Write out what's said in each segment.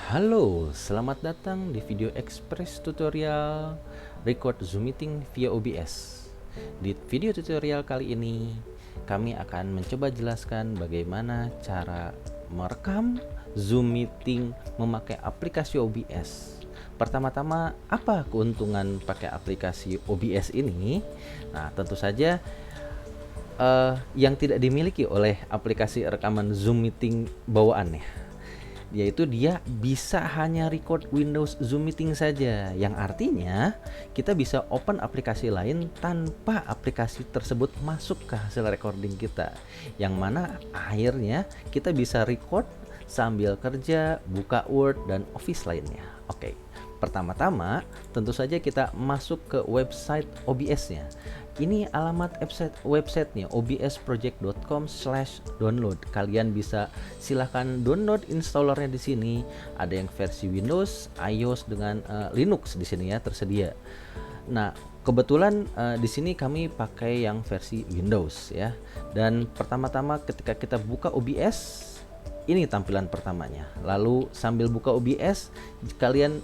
Halo, selamat datang di video express tutorial record Zoom meeting via OBS. Di video tutorial kali ini, kami akan mencoba jelaskan bagaimana cara merekam Zoom meeting memakai aplikasi OBS. Pertama-tama, apa keuntungan pakai aplikasi OBS ini? Nah, tentu saja yang tidak dimiliki oleh aplikasi rekaman Zoom meeting bawaannya, yaitu dia bisa hanya record Windows Zoom Meeting saja, yang artinya kita bisa open aplikasi lain tanpa aplikasi tersebut masuk ke hasil recording kita, yang mana akhirnya kita bisa record sambil kerja, buka Word dan Office lainnya. Oke, pertama-tama tentu saja kita masuk ke website OBS-nya. Ini alamat websitenya obsproject.com/download. Kalian bisa silahkan download installernya di sini. Ada yang versi Windows, iOS dengan Linux di sini ya tersedia. Nah, kebetulan di sini kami pakai yang versi Windows ya. Dan pertama-tama ketika kita buka OBS, ini tampilan pertamanya. Lalu sambil buka OBS, kalian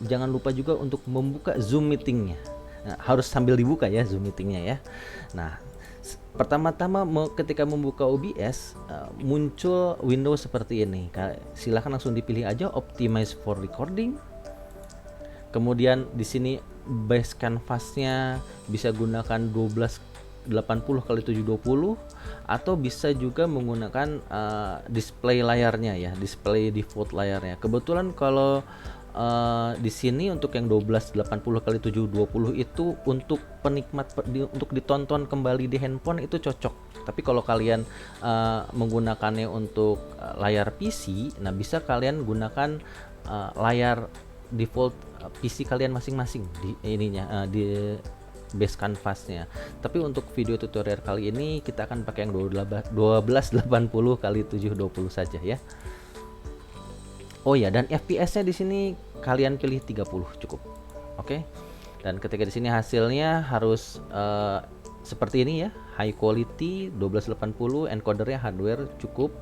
jangan lupa juga untuk membuka Zoom meetingnya. Nah, harus sambil dibuka ya Zoom meetingnya ya. Nah, pertama-tama ketika membuka OBS muncul window seperti ini. Silahkan langsung dipilih aja optimize for recording. Kemudian di sini base canvasnya bisa gunakan 1280 x 720 atau bisa juga menggunakan display layarnya ya, display default layarnya. Kebetulan kalau di sini untuk yang 1280 x 720 itu untuk penikmat untuk ditonton kembali di handphone itu cocok. Tapi kalau kalian menggunakannya untuk layar PC, nah bisa kalian gunakan layar default PC kalian masing-masing di ininya di base canvasnya. Tapi untuk video tutorial kali ini kita akan pakai yang 1280 x 720 saja ya. Oh ya, dan FPS-nya di sini kalian pilih 30 cukup. Oke. Dan ketika di sini hasilnya harus seperti ini ya, high quality 1280, encodernya hardware cukup.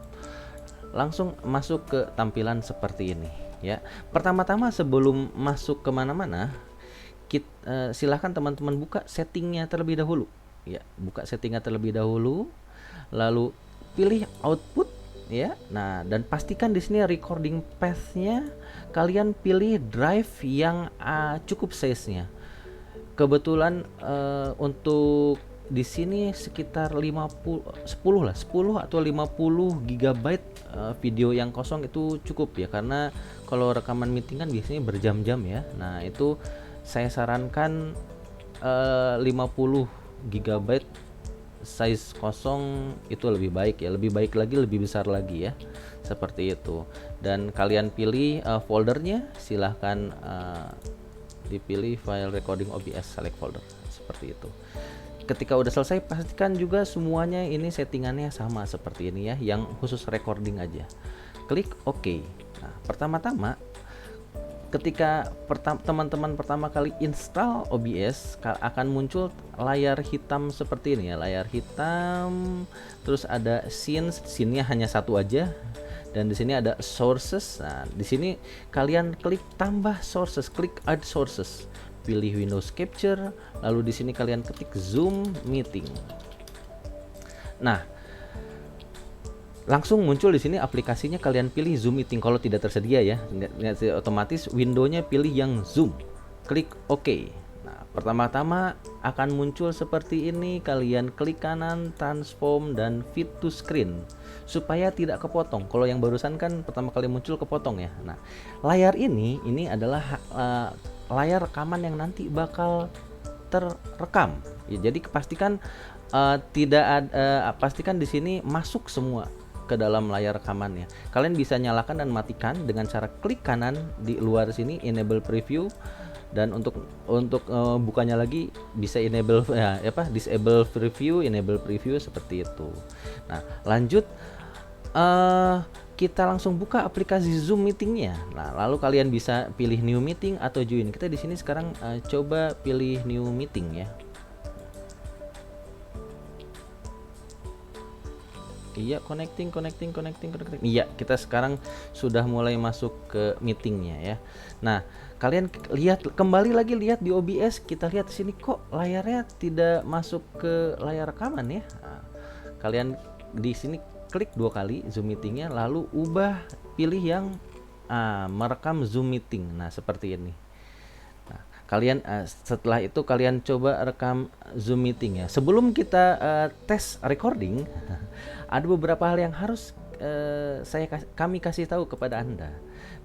Langsung masuk ke tampilan seperti ini ya. Pertama-tama sebelum masuk kemana-mana, silahkan teman-teman buka settingnya terlebih dahulu ya. Buka settingnya terlebih dahulu, lalu pilih output ya. Nah, dan pastikan di sini recording path-nya kalian pilih drive yang cukup size-nya. Kebetulan untuk di sini sekitar 10 atau 50 GB video yang kosong itu cukup ya, karena kalau rekaman meeting kan biasanya berjam-jam ya. Nah, itu saya sarankan 50 GB size kosong itu lebih baik ya, lebih baik lagi, lebih besar lagi ya, seperti itu. Dan kalian pilih foldernya, silahkan dipilih file recording OBS, select folder seperti itu. Ketika udah selesai, pastikan juga semuanya ini settingannya sama seperti ini ya, yang khusus recording aja. Klik OK. Nah, pertama-tama ketika teman-teman pertama kali install OBS akan muncul layar hitam seperti ini ya, layar hitam, terus ada scene-nya hanya satu aja, dan di sini ada sources. Nah, di sini kalian klik tambah sources, klik add sources, pilih Windows Capture, lalu di sini kalian ketik Zoom Meeting. Nah, langsung muncul di sini aplikasinya, kalian pilih Zoom Meeting. Kalau tidak tersedia ya, nggak otomatis windownya pilih yang Zoom. Klik OK. Nah, pertama-tama akan muncul seperti ini. Kalian klik kanan, transform dan fit to screen supaya tidak kepotong. Kalau yang barusan kan pertama kali muncul kepotong ya. Nah, layar ini adalah layar rekaman yang nanti bakal terrekam. Ya, jadi pastikan pastikan di sini masuk semua ke dalam layar rekamannya. Kalian bisa nyalakan dan matikan dengan cara klik kanan di luar sini, enable preview, dan untuk bukanya lagi bisa enable disable preview, enable preview seperti itu. Nah, lanjut kita langsung buka aplikasi Zoom meetingnya. Nah, lalu kalian bisa pilih new meeting atau join. Kita di sini sekarang coba pilih new meeting ya. Iya, connecting. Iya, kita sekarang sudah mulai masuk ke meetingnya ya. Nah, kalian lihat kembali lagi lihat di OBS, kita lihat sini kok layarnya tidak masuk ke layar rekaman ya. Nah, kalian di sini klik 2 kali Zoom meetingnya, lalu ubah pilih yang merekam Zoom meeting. Nah, seperti ini. Nah, kalian setelah itu kalian coba rekam Zoom meeting ya. Sebelum kita tes recording, ada beberapa hal yang harus kami kasih tahu kepada Anda.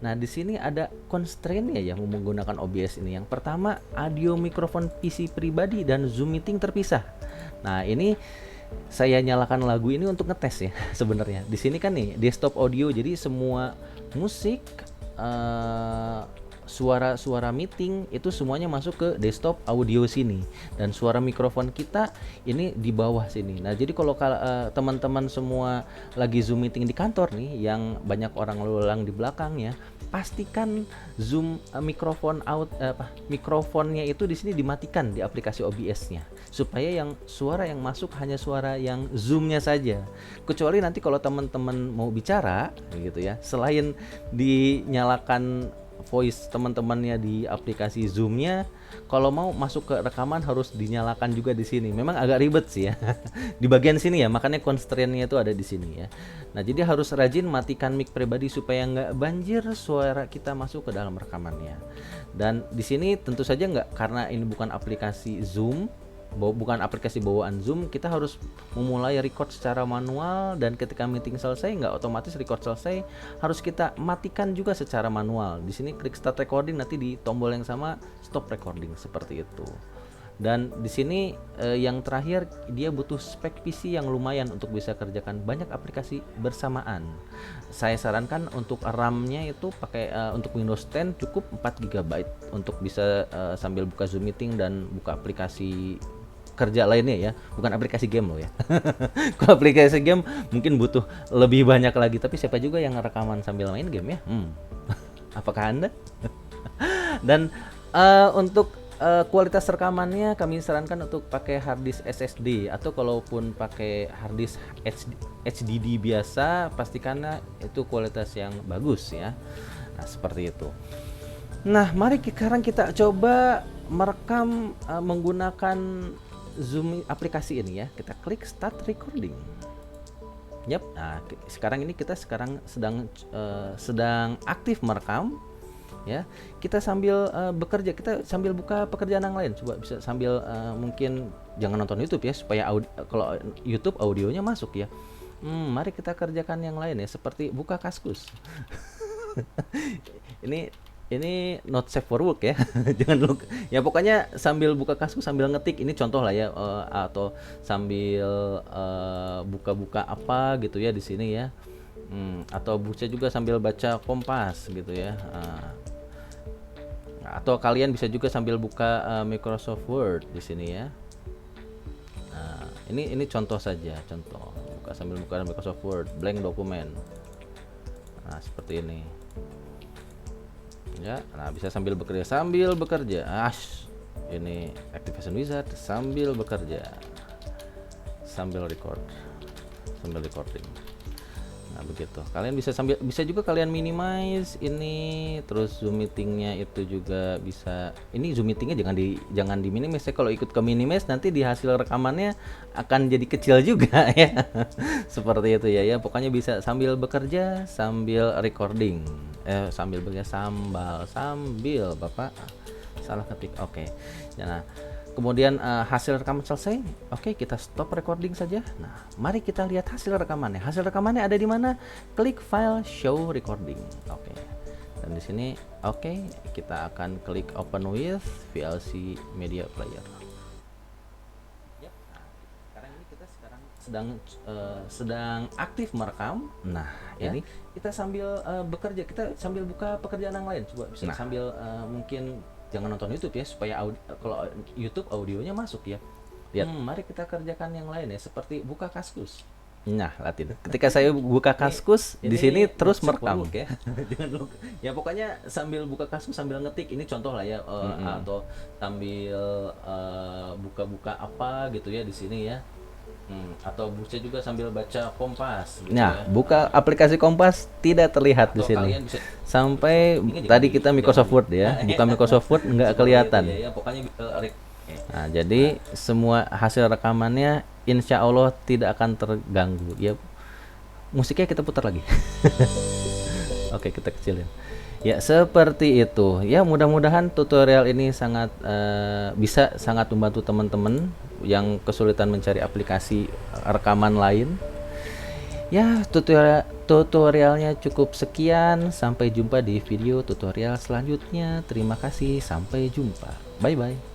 Nah, di sini ada constraint ya yang menggunakan OBS ini. Yang pertama, audio mikrofon PC pribadi dan Zoom meeting terpisah. Nah, ini saya nyalakan lagu ini untuk ngetes ya sebenarnya. Di sini kan nih desktop audio, jadi semua musik, suara-suara meeting itu semuanya masuk ke desktop audio sini, dan suara mikrofon kita ini di bawah sini. Nah, jadi kalau teman-teman semua lagi Zoom meeting di kantor nih yang banyak orang lalu di belakang ya, pastikan Zoom mikrofonnya itu di sini dimatikan di aplikasi OBS-nya, supaya yang suara yang masuk hanya suara yang Zoom-nya saja. Kecuali nanti kalau teman-teman mau bicara gitu ya, selain dinyalakan voice teman-temannya di aplikasi Zoom-nya, kalau mau masuk ke rekaman harus dinyalakan juga di sini. Memang agak ribet sih ya di bagian sini ya, makanya constraint-nya itu ada di sini ya. Nah, jadi harus rajin matikan mic pribadi supaya nggak banjir suara kita masuk ke dalam rekamannya. Dan di sini tentu saja nggak, karena ini bukan aplikasi Zoom, bukan aplikasi bawaan Zoom, kita harus memulai record secara manual, dan ketika meeting selesai nggak otomatis record selesai, harus kita matikan juga secara manual. Di sini klik start recording, nanti di tombol yang sama stop recording, seperti itu. Dan di sini yang terakhir, dia butuh spek PC yang lumayan untuk bisa kerjakan banyak aplikasi bersamaan. Saya sarankan untuk RAM-nya itu pakai untuk Windows 10 cukup 4 GB untuk bisa sambil buka Zoom meeting dan buka aplikasi kerja lainnya ya, bukan aplikasi game loh ya. Kalau aplikasi game mungkin butuh lebih banyak lagi, tapi siapa juga yang rekaman sambil main game ya? Apakah Anda? Dan untuk kualitas rekamannya kami sarankan untuk pakai harddisk SSD, atau kalaupun pakai harddisk HDD biasa, pastikan itu kualitas yang bagus ya. Nah, seperti itu. Nah, mari sekarang kita coba merekam menggunakan Zoom aplikasi ini ya. Kita klik start recording. Yap. Nah, sekarang ini kita sedang aktif merekam ya. Kita sambil bekerja, kita sambil buka pekerjaan yang lain. Coba bisa sambil mungkin jangan nonton YouTube ya, supaya kalau YouTube audionya masuk ya. Mari kita kerjakan yang lain ya, seperti buka Kaskus. Ini not safe for work ya. Jangan dulu ya, pokoknya sambil buka Kaskus sambil ngetik, ini contoh lah ya, atau sambil buka-buka apa gitu ya di sini ya. Atau bisa juga sambil baca Kompas gitu ya. Atau kalian bisa juga sambil buka Microsoft Word di sini ya. Ini contoh saja, contoh. Sambil buka Microsoft Word, blank dokumen. Nah, seperti ini. Ya, nah bisa sambil bekerja. Ini Activation Wizard sambil bekerja, sambil recording. Nah, begitu. Kalian bisa juga kalian minimize ini, terus Zoom meetingnya itu juga bisa. Ini Zoom meetingnya jangan di minimize ya. Kalau ikut ke minimize nanti di hasil rekamannya akan jadi kecil juga ya. Seperti itu ya. Pokoknya bisa sambil bekerja, sambil recording. Sambil bekerja, sambil Bapak salah ketik. Oke. Nah, kemudian hasil rekaman selesai. Oke, kita stop recording saja. Nah, mari kita lihat hasil rekamannya. Hasil rekamannya ada di mana? Klik file show recording. Oke. Dan di sini kita akan klik open with VLC media player. Yap. Nah, sekarang ini kita sedang aktif merekam. Nah, ini kita sambil bekerja, kita sambil buka pekerjaan yang lain. Coba bisa sambil mungkin jangan nonton YouTube ya, supaya kalau YouTube audionya masuk ya. Lihat. Mari kita kerjakan yang lain ya, seperti buka Kaskus. Nah, Latin. Ketika saya buka Kaskus di sini terus merekam ya. Jangan lupa. Ya pokoknya sambil buka Kaskus sambil ngetik, ini contoh lah ya, atau sambil buka-buka apa gitu ya di sini ya. Atau bisa juga sambil baca Kompas gitu Nah, ya. buka aplikasi Kompas tidak terlihat di Atau sini. kalian bisa Sampai ini tadi jangan kita Microsoft Word ya, buka Microsoft Word nggak seperti itu kelihatan. ya, ya pokoknya Nah, jadi semua hasil rekamannya insya Allah tidak akan terganggu. Ya, musiknya kita putar lagi. Oke, kita kecilin. Ya, seperti itu. Ya, mudah-mudahan tutorial ini sangat bisa sangat membantu teman-teman yang kesulitan mencari aplikasi rekaman lain. Ya, tutorialnya cukup sekian. Sampai jumpa di video tutorial selanjutnya. Terima kasih, sampai jumpa. Bye bye.